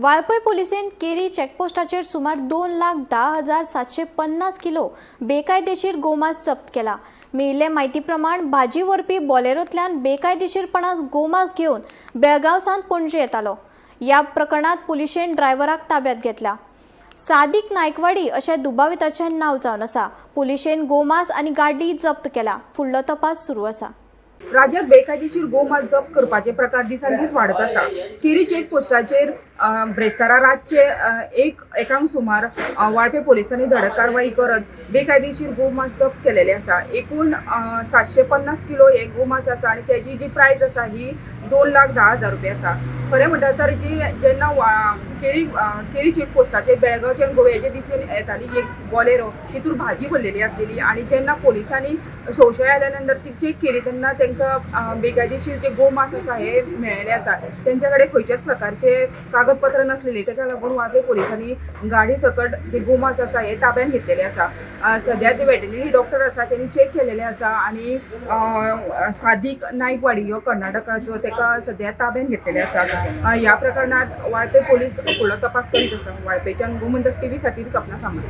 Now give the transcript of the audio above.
Valpoi पोलिसेन carry चेकपोस्टाचेर सुमार 2,10,750 kilo बेकायदेशीर गोमांस जप्त केला। मेळिल्ले म्हायती प्रमाण भाजी व्हरपी बोलेरोंतल्यान बेकायदेशीरपणान गोमांस घेवन बेळगांवसावन पणजे येतालो। ह्या प्रकरणात पुलिशेन ड्रायव्हराक ताब्यात घेतला। सादिक नायकवाडी अशें दुबाविताचें नांव जावन आसा। पुलिशेन गोमांस आनी गाडी जप्त केला। फुडलो तपास सुरू आसा। राज्यात बेकायदेशीर गोमांस जप्त करपाचे प्रकार दिसान दीस वाढत आसा। केरी चेक पोस्टाचेर ब्रेस्तारा रातचे एकांक सुमार वाळपय पोलिसांनी धडक कारवाई करत बेकायदेशीर गोमांस जप्त केलेले आसा। एकूण 750 किलो हे गोमांस आसा आणि त्याची जी प्रायस आसा ही 2,10,000 रुपया आसा। खरें म्हणटा तर जेन्ना केरी चेक पोस्टाचेर बेळगांवच्यान गोव्याचे दिसून येताली एक बोलेरो, तितून भाजी भरलेली आसलेली आणि जेन्ना पोलिसांनी संशय आल्या नंतर ती चेक केली तेन्ना तांकां बेकायदेशीर जे गोमांस आसा हे मेळिल्ले आसा। तेंच्या कडेन खंयच्याच प्रकारचे कागदपत्र नसलेली, ताका लागून वाळपय पोलिसांनी गाडी सकट जे गोमांस आसा हे ताब्यात घेतलेले आसा। सद्या जे वेटरनरी डॉक्टर आसा त्यांनी चेक केलेले आसा आणि सादिक नायकवाडी हो कर्नाटकाचो, ताका सद्या ताब्यात घेतलेले आसा। ह्या प्रकरणात वाळपय पोलीस फुडलो तपास करीत आसा। वाळपयच्यान गोमंतक टीव्ही खातीर सपना कामत।